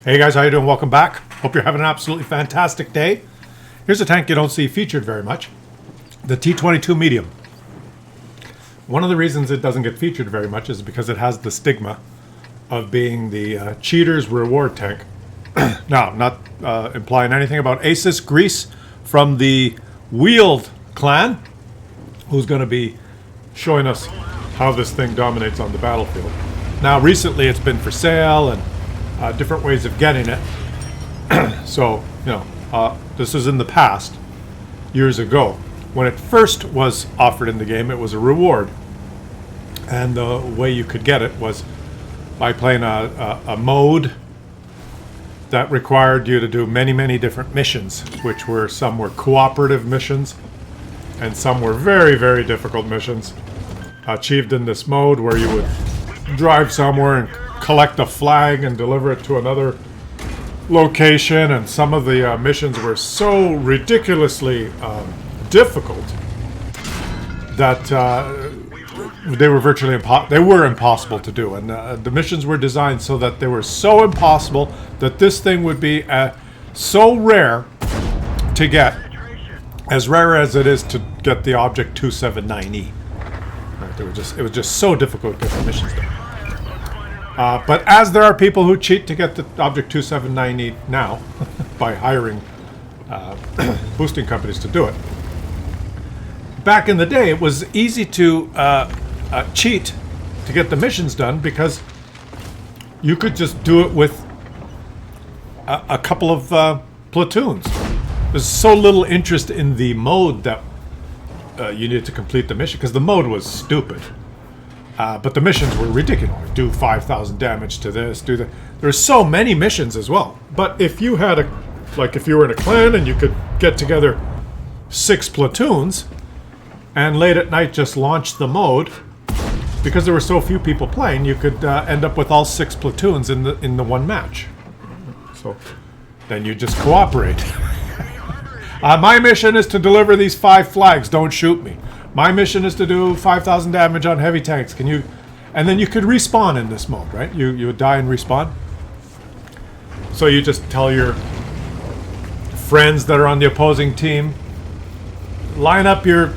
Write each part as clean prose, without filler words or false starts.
Hey guys, how you doing? Welcome back. Hope you're having an absolutely fantastic day. Here's a tank you don't see featured very much. The T-22 Medium. One of the reasons it doesn't get featured very much is because it has the stigma of being the cheater's reward tank. Now, not implying anything about Asus Grease from the Wheeled clan, who's going to be showing us how this thing dominates on the battlefield. Now, recently it's been for sale and different ways of getting it. So, this is in the past, years ago. When it first was offered in the game, it was a reward. And the way you could get it was by playing a mode that required you to do many, many different missions, which were, some were cooperative missions, and some were very, very difficult missions, achieved in this mode where you would drive somewhere and collect a flag and deliver it to another location. And some of the missions were so ridiculously difficult that they were virtually impossible to do. And the missions were designed so that they were so impossible that this thing would be so rare to get, as rare as it is to get the Object 279E. Right, it was just so difficult to get the missions done. But as there are people who cheat to get the Object 279E now by hiring boosting companies to do it, back in the day it was easy to cheat to get the missions done because you could just do it with a couple of platoons. There's so little interest in the mode that you needed to complete the mission because the mode was stupid. But the missions were ridiculous. Do 5,000 damage to this, do that. There's so many missions as well. But if you had if you were in a clan and you could get together 6 platoons and late at night just launch the mode, because there were so few people playing, you could end up with all 6 platoons in the one match. So then you just cooperate. My mission is to deliver these 5 flags. Don't shoot me. My mission is to do 5,000 damage on heavy tanks. Can you? And then you could respawn in this mode, right? You would die and respawn. So you just tell your friends that are on the opposing team, line up your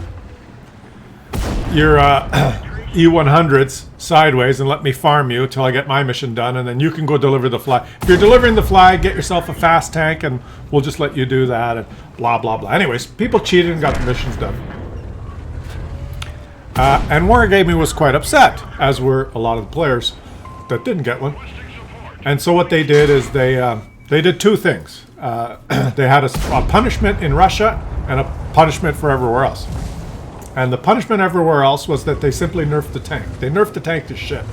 E100s sideways and let me farm you till I get my mission done, and then you can go deliver the flag. If you're delivering the flag, get yourself a fast tank and we'll just let you do that, and blah blah blah. Anyways, people cheated and got the missions done. And Wargaming was quite upset, as were a lot of the players that didn't get one. And so what they did is they did 2 things. They had a punishment in Russia and a punishment for everywhere else. And the punishment everywhere else was that they simply nerfed the tank. They nerfed the tank to shit.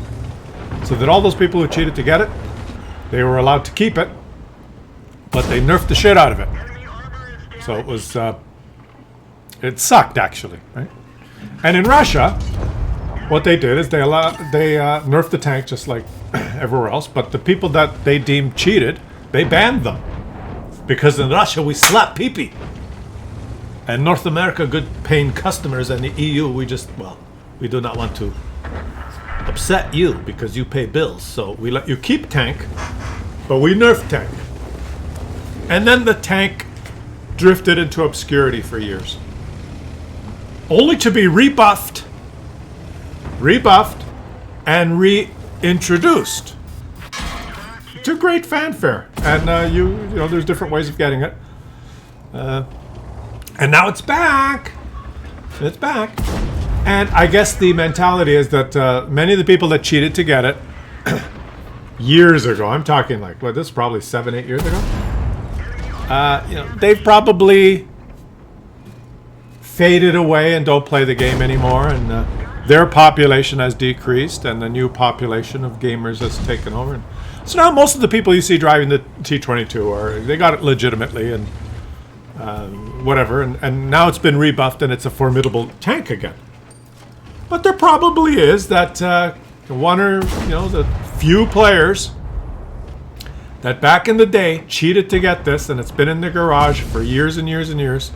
So that all those people who cheated to get it, they were allowed to keep it, but they nerfed the shit out of it. So it was, it sucked actually, right? And in Russia, what they did is they nerfed the tank just like everywhere else, but the people that they deemed cheated, they banned them. Because in Russia, we slap pee-pee. And North America, good paying customers, and the EU, we do not want to upset you because you pay bills. So we let you keep tank, but we nerf tank. And then the tank drifted into obscurity for years. Only to be rebuffed, and reintroduced to great fanfare. And there's different ways of getting it. And now it's back. It's back. And I guess the mentality is that many of the people that cheated to get it years ago, I'm talking this is probably 7-8 years ago. They've probably faded away and don't play the game anymore, and their population has decreased and the new population of gamers has taken over. And so now most of the people you see driving the T-22 they got it legitimately and whatever, and now it's been rebuffed and it's a formidable tank again. But there probably is that one or the few players that back in the day cheated to get this, and it's been in the garage for years and years and years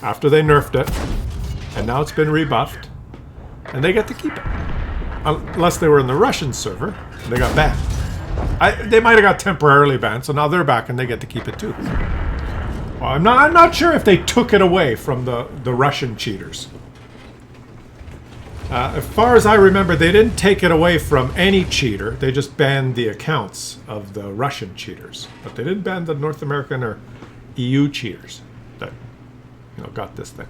after they nerfed it, and now it's been rebuffed, and they get to keep it. Unless they were in the Russian server, they got banned. They might have got temporarily banned, so now they're back and they get to keep it too. Well, I'm not sure if they took it away from the Russian cheaters. As far as I remember, they didn't take it away from any cheater. They just banned the accounts of the Russian cheaters, but they didn't ban the North American or EU cheaters that got this thing.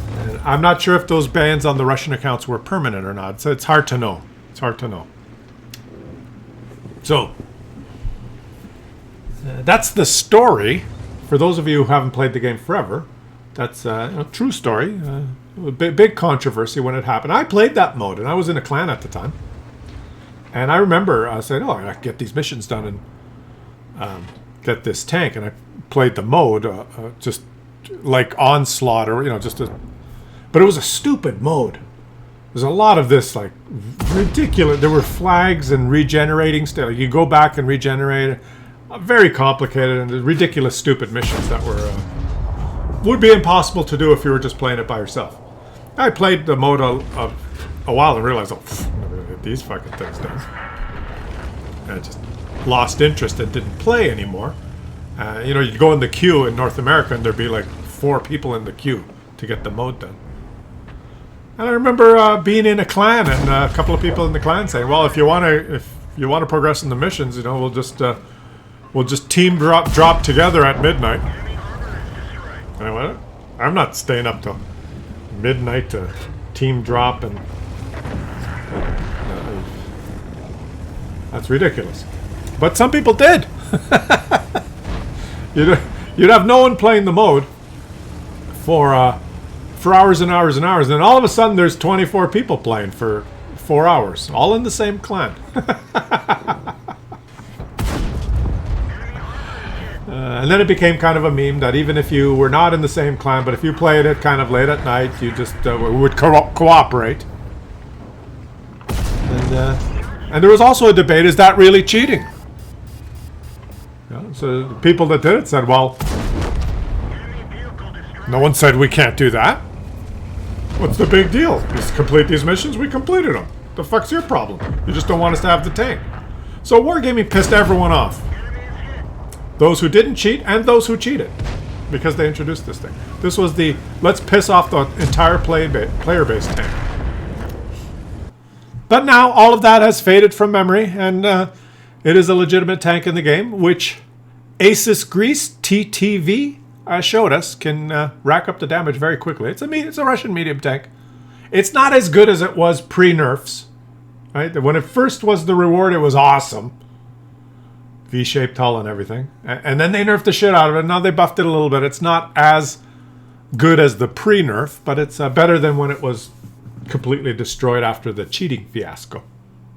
And I'm not sure if those bans on the Russian accounts were permanent or not. So it's hard to know. It's hard to know. So that's the story. For those of you who haven't played the game forever, that's a true story. A big controversy when it happened. I played that mode, and I was in a clan at the time. And I remember saying, "Oh, I get these missions done and get this tank." And I played the mode just like Onslaught, or but it was a stupid mode. There's a lot of this like ridiculous. There were flags and regenerating stuff. You go back and regenerate. Very complicated and ridiculous, stupid missions that would be impossible to do if you were just playing it by yourself. I played the mode a while and realized, oh, I'm never gonna get these fucking things done. And I just lost interest and didn't play anymore. You'd go in the queue in North America and there'd be like 4 people in the queue to get the mode done. And I remember being in a clan and a couple of people in the clan saying, "Well, if you want to progress in the missions, we'll just team drop together at midnight." And I went, "I'm not staying up till midnight to team drop, and that's ridiculous." But some people did. You'd have no one playing the mode for hours and hours and hours, and then all of a sudden there's 24 people playing for 4 hours, all in the same clan. And then it became kind of a meme that even if you were not in the same clan, but if you played it kind of late at night, you just would cooperate. And there was also a debate, is that really cheating? So the people that did it said, well, no one said we can't do that. What's the big deal? Just complete these missions, we completed them. The fuck's your problem? You just don't want us to have the tank. So Wargaming pissed everyone off. Those who didn't cheat and those who cheated, because they introduced this thing. This was the let's piss off the entire player base tank. But now all of that has faded from memory, and it is a legitimate tank in the game, which Asus Grease TTV showed us can rack up the damage very quickly. It's a Russian medium tank. It's not as good as it was pre-nerfs. Right? When it first was the reward, it was awesome. V-shaped hull and everything. And then they nerfed the shit out of it. Now they buffed it a little bit. It's not as good as the pre-nerf, but it's better than when it was completely destroyed after the cheating fiasco.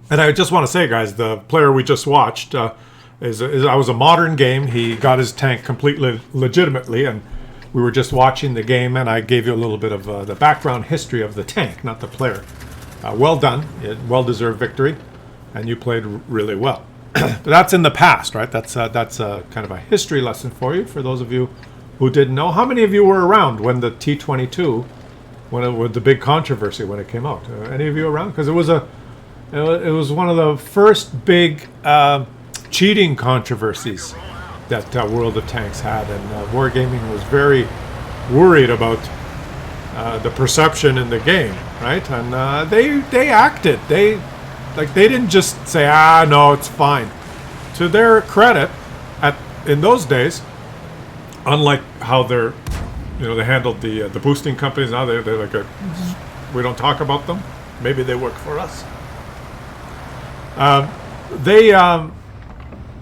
And I just want to say, guys, the player we just watched was a modern game. He got his tank completely legitimately, and we were just watching the game, and I gave you a little bit of the background history of the tank, not the player. Well done. Well-deserved victory, and you played really well. But that's in the past, right? That's kind of a history lesson for you, for those of you who didn't know. How many of you were around when the T-22, when it was the big controversy when it came out? Any of you around? Because it was one of the first big cheating controversies that World of Tanks had, and Wargaming was very worried about the perception in the game, right? And they acted. They didn't just say, no, it's fine. To their credit, in those days, unlike how they handled the boosting companies, now they're like we don't talk about them. Maybe they work for us.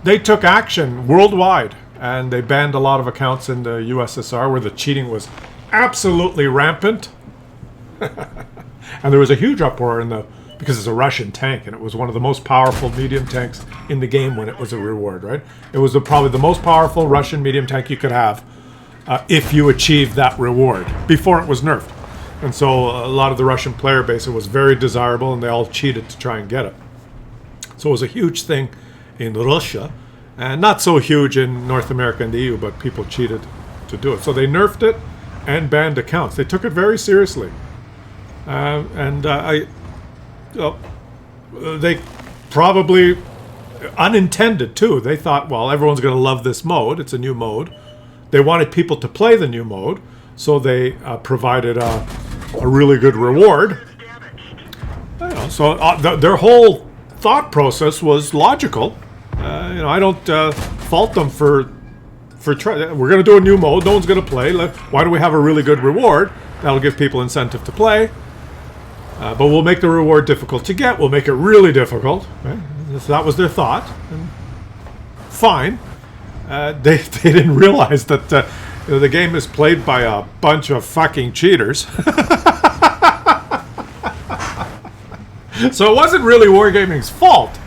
They took action worldwide, and they banned a lot of accounts in the USSR where the cheating was absolutely rampant. And there was a huge uproar because it's a Russian tank, and it was one of the most powerful medium tanks in the game when it was a reward, right? It was probably the most powerful Russian medium tank you could have if you achieved that reward before it was nerfed. And so a lot of the Russian player base, it was very desirable, and they all cheated to try and get it. So it was a huge thing in Russia, and not so huge in North America and the EU, but people cheated to do it. So they nerfed it and banned accounts. They took it very seriously. They probably unintended too. They thought, well, everyone's going to love this mode. It's a new mode. They wanted people to play the new mode, so they provided a really good reward. So their whole thought process was logical. I don't fault them for we're going to do a new mode. No one's going to play. Why don't we have a really good reward? That'll give people incentive to play. But we'll make the reward difficult to get. We'll make it really difficult. Right? So that was their thought. And fine. They didn't realize that the game is played by a bunch of fucking cheaters. So it wasn't really Wargaming's fault.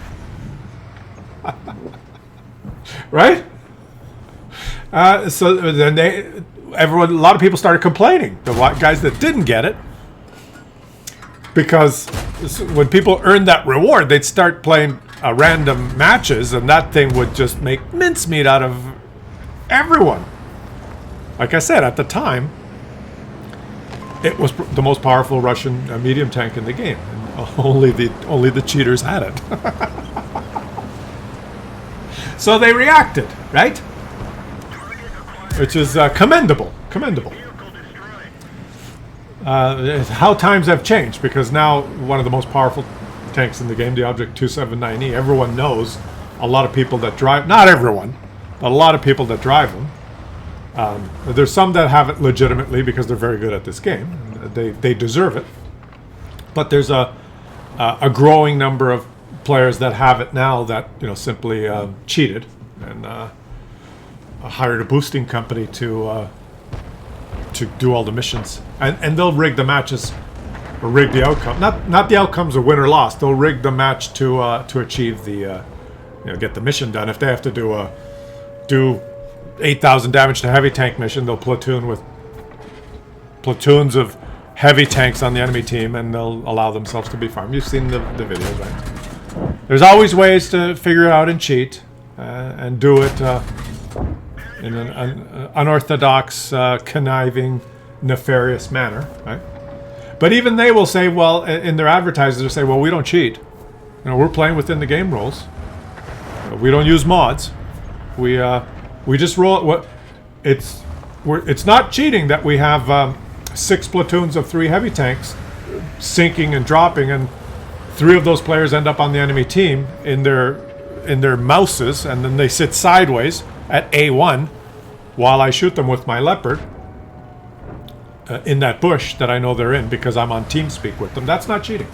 Right? So then a lot of people started complaining. The guys that didn't get it, because when people earned that reward, they'd start playing random matches, and that thing would just make mincemeat out of everyone. Like I said, at the time, it was the most powerful Russian medium tank in the game, and only the cheaters had it. So they reacted, right? Which is commendable. How times have changed, because now one of the most powerful tanks in the game, the Object 279E, everyone knows. A lot of people that drive, not everyone, but a lot of people that drive them. There's some that have it legitimately because they're very good at this game. They deserve it. But there's a growing number of players that have it now that simply cheated and hired a boosting company to do all the missions, and they'll rig the matches or rig the outcome. Not the outcomes of win or loss. They'll rig the match to achieve the get the mission done. If they have to do 8,000 damage to heavy tank mission, they'll platoon with platoons of heavy tanks on the enemy team, and they'll allow themselves to be farmed. You've seen the videos, right? There's always ways to figure it out and cheat, and do it in an unorthodox, conniving, nefarious manner, right? But even they will say, well, in their advertisements, they'll say, well, we don't cheat. We're playing within the game rules. We don't use mods. We just roll. It's not cheating that we have 6 platoons of 3 heavy tanks sinking and dropping, and 3 of those players end up on the enemy team in their mouses, and then they sit sideways at A1 while I shoot them with my Leopard in that bush that I know they're in because I'm on TeamSpeak with them. That's not cheating.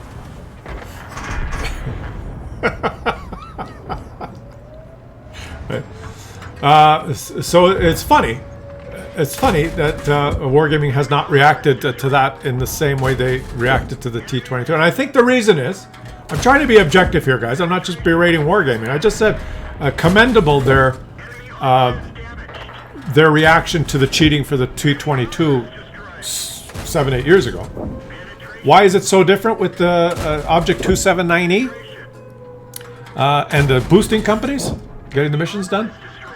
So it's funny. It's funny that Wargaming has not reacted to that in the same way they reacted to the T-22. And I think the reason is, I'm trying to be objective here, guys. I'm not just berating Wargaming. I just said commendable their reaction to the cheating for the T-22 7-8 years ago. Why is it so different with the Object 279E and the boosting companies getting the missions done?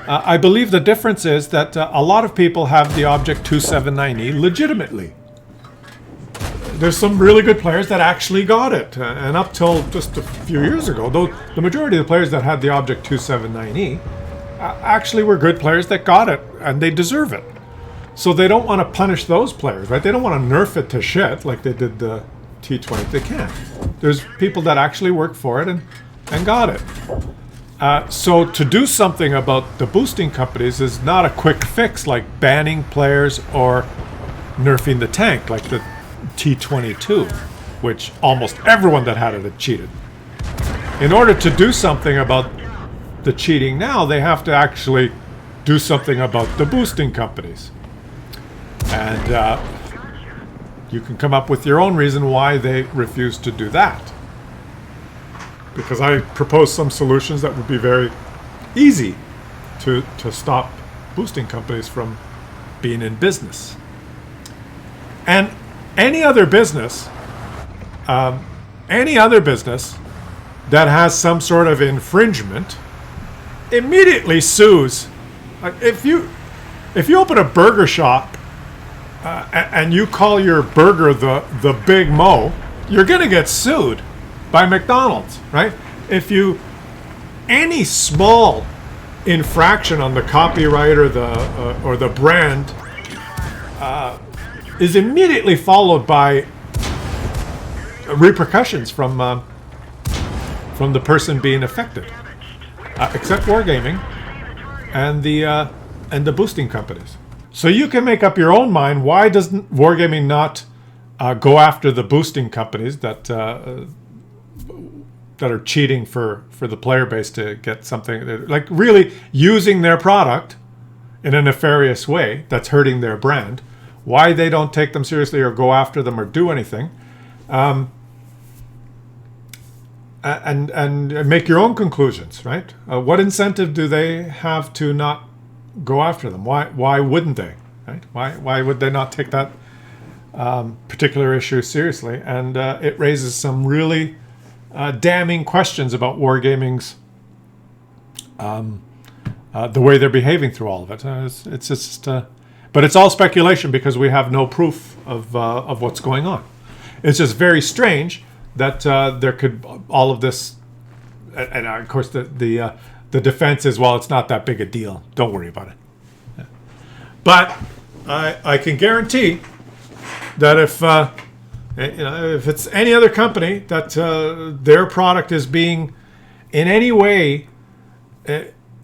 I believe the difference is that a lot of people have the Object 279E legitimately. There's some really good players that actually got it, and up till just a few years ago, though the majority of the players that had the Object 279E actually were good players that got it, and they deserve it. So they don't want to punish those players, right? They don't want to nerf it to shit like they did the T20. They can't. There's people that actually worked for it and got it. So to do something about the boosting companies is not a quick fix like banning players or nerfing the tank like the T-22, which almost everyone that had it had cheated. In order to do something about the cheating now, they have to actually do something about the boosting companies. And you can come up with your own reason why they refuse to do that. Because I propose some solutions that would be very easy to stop boosting companies from being in business. And any other business that has some sort of infringement immediately sues. If you open a burger shop and you call your burger the Big Mo, you're gonna get sued by McDonald's, right? any small infraction on the copyright or the brand is immediately followed by repercussions from the person being affected, except Wargaming and the boosting companies. So you can make up your own mind. Why doesn't Wargaming not go after the boosting companies that are cheating for the player base to get something, like really using their product in a nefarious way that's hurting their brand? Why they don't take them seriously or go after them or do anything? And make your own conclusions, right? What incentive do they have to not go after them? Why wouldn't they? Right? Why would they not take that particular issue seriously? And it raises some really damning questions about Wargaming's the way they're behaving through all of it. It's just, but it's all speculation because we have no proof of what's going on. It's just very strange that there could all of this, and of course the defense is, well, it's not that big a deal. Don't worry about it. Yeah. But I can guarantee that if it's any other company that their product is being in any way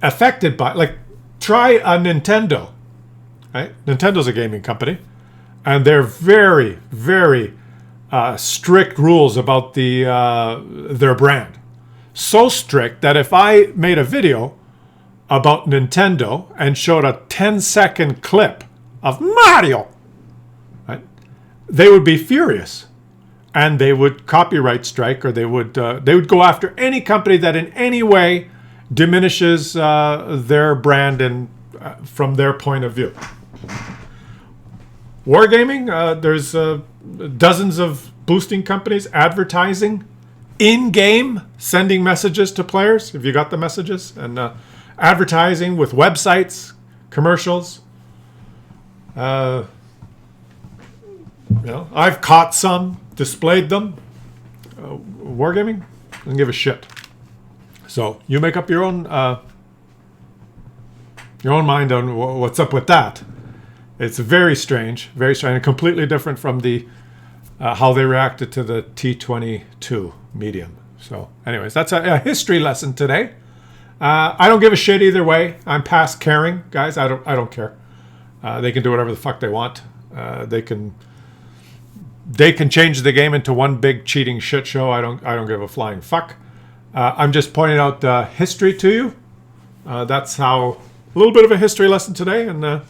affected by, like, try a Nintendo, right? Nintendo's a gaming company, and they're very, very strict rules about their brand. So strict that if I made a video about Nintendo and showed a 10-second clip of Mario, right, they would be furious, and they would copyright strike, or they would go after any company that in any way diminishes their brand and from their point of view. Wargaming, there's dozens of boosting companies advertising in-game, sending messages to players, if you got the messages, and advertising with websites, commercials. I've caught some, displayed them. Wargaming doesn't give a shit. So you make up your own mind on what's up with that. It's very strange, and completely different from the how they reacted to the T22 medium. So, anyways, that's a history lesson today. I don't give a shit either way. I'm past caring, guys. I don't care. They can do whatever the fuck they want. They can change the game into one big cheating shit show. I don't give a flying fuck. I'm just pointing out history to you. That's how a little bit of a history lesson today, and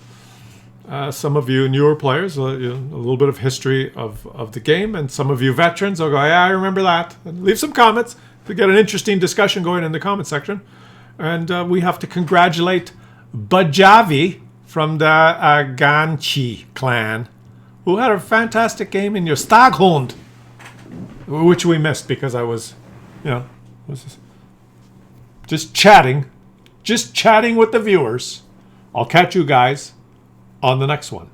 some of you newer players, a little bit of history of the game, and some of you veterans will go, yeah, I remember that. And leave some comments to get an interesting discussion going in the comment section. And we have to congratulate Bajavi from the Ganchi clan, who had a fantastic game in your Staghund, which we missed because I was just chatting with the viewers. I'll catch you guys on the next one.